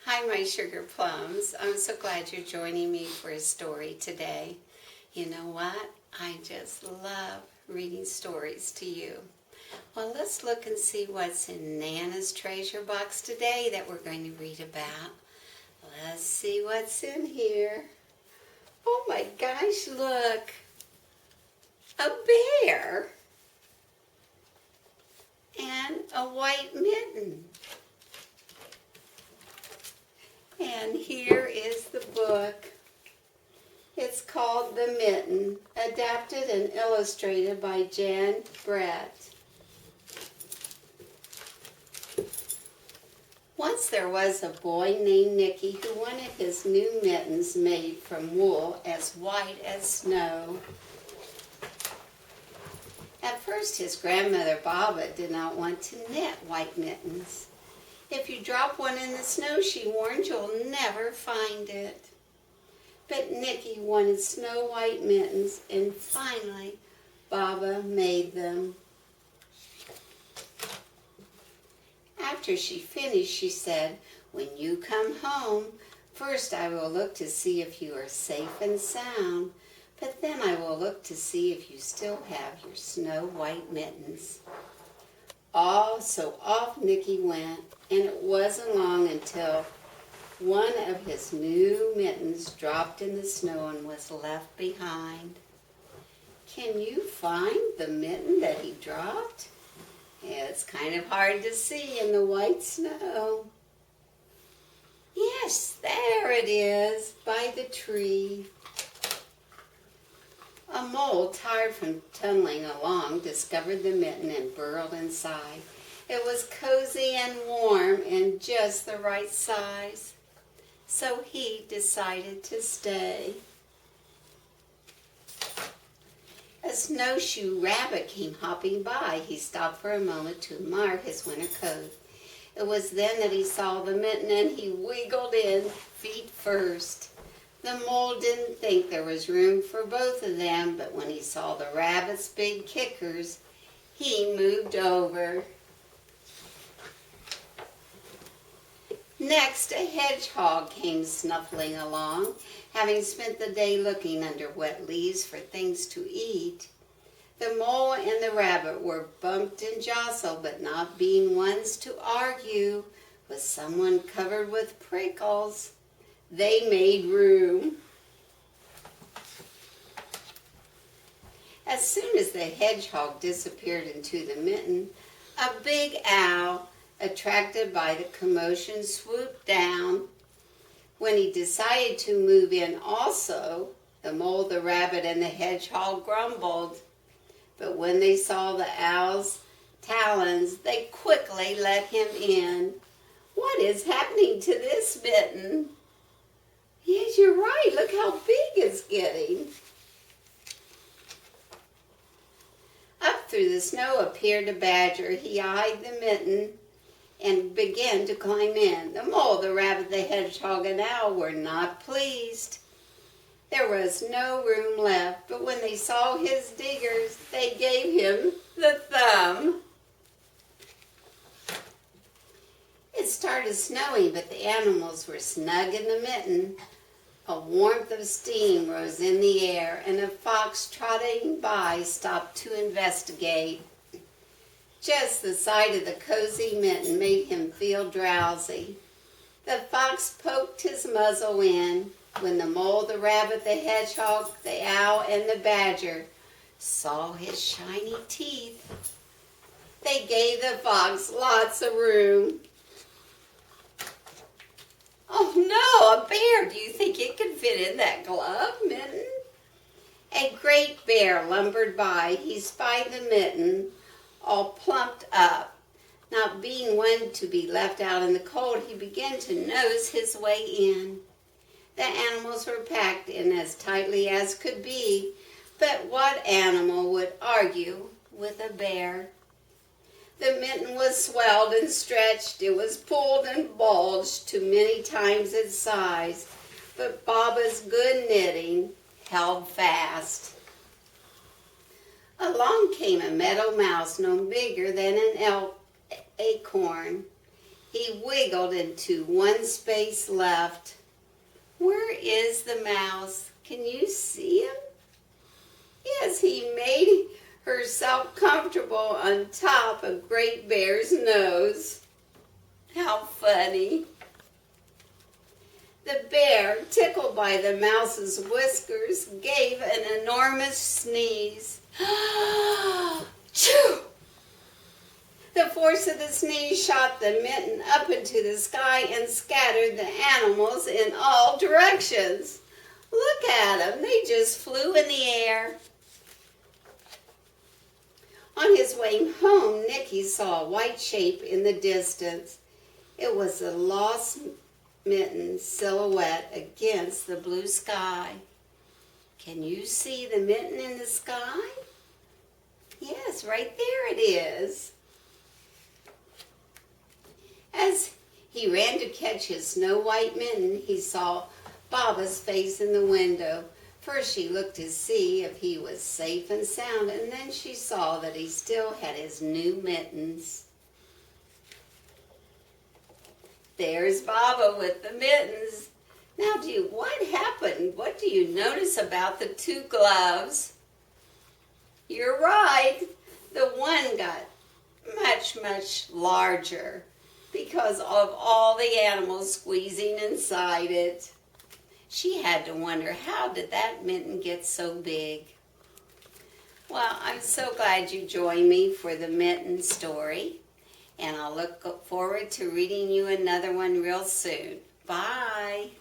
Hi, my sugar plums. I'm so glad you're joining me for a story today. You know what? I just love reading stories to you. Well, let's look and see what's in Nana's treasure box today that we're going to read about. Let's see what's in here. Oh my gosh, look. A bear. And a white mitten. And here is the book. It's called The Mitten, adapted and illustrated by Jan Brett. Once there was a boy named Nicki who wanted his new mittens made from wool as white as snow. At first his grandmother Baba did not want to knit white mittens. If you drop one in the snow, she warned, you'll never find it. But Nicki wanted snow white mittens, and finally Baba made them. After she finished, she said, "When you come home, first I will look to see if you are safe and sound, but then I will look to see if you still have your snow white mittens." So off Nicki went, and it wasn't long until one of his new mittens dropped in the snow and was left behind. Can you find the mitten that he dropped? It's kind of hard to see in the white snow. Yes, there it is, by the tree. A mole, tired from tunneling along, discovered the mitten and burrowed inside. It was cozy and warm and just the right size. So he decided to stay. A snowshoe rabbit came hopping by. He stopped for a moment to admire his winter coat. It was then that he saw the mitten and he wiggled in, feet first. The mole didn't think there was room for both of them, but when he saw the rabbit's big kickers, he moved over. Next, a hedgehog came snuffling along, having spent the day looking under wet leaves for things to eat. The mole and the rabbit were bumped and jostled, but not being ones to argue with someone covered with prickles, they made room. As soon as the hedgehog disappeared into the mitten, a big owl, attracted by the commotion, swooped down. When he decided to move in also, the mole, the rabbit, and the hedgehog grumbled. But when they saw the owl's talons, they quickly let him in. What is happening to this mitten? Yes, you're right. Look how big it's getting. Up through the snow appeared a badger. He eyed the mitten and began to climb in. The mole, the rabbit, the hedgehog, and owl were not pleased. There was no room left, but when they saw his diggers, they gave him the thumb. It started snowing, but the animals were snug in the mitten. A warmth of steam rose in the air, and a fox trotting by stopped to investigate. Just the sight of the cozy mitten made him feel drowsy. The fox poked his muzzle in. When the mole, the rabbit, the hedgehog, the owl, and the badger saw his shiny teeth, they gave the fox lots of room. Oh no, a bear! Do you think it could fit in that glove, Mitten? A great bear lumbered by. He spied the mitten, all plumped up. Not being one to be left out in the cold, he began to nose his way in. The animals were packed in as tightly as could be, but what animal would argue with a bear? The mitten was swelled and stretched. It was pulled and bulged to many times its size, but Baba's good knitting held fast. Along came a meadow mouse no bigger than an acorn. He wiggled into one space left. Where is the mouse? Can you see him? Yes, he made herself comfortable on top of Great Bear's nose. How funny. The bear, tickled by the mouse's whiskers, gave an enormous sneeze. Achoo! The force of the sneeze shot the mitten up into the sky and scattered the animals in all directions. Look at them, they just flew in the air. On his way home, Nicki saw a white shape in the distance. It was the lost Mitten's silhouette against the blue sky. Can you see the mitten in the sky? Yes, right there it is. As he ran to catch his snow-white mitten, he saw Baba's face in the window. First she looked to see if he was safe and sound, and then she saw that he still had his new mittens. There's Baba with the mittens. Now, what happened? What do you notice about the two gloves? You're right. The one got much, much larger because of all the animals squeezing inside it. She had to wonder, how did that mitten get so big? Well, I'm so glad you joined me for the mitten story, and I'll look forward to reading you another one real soon. Bye.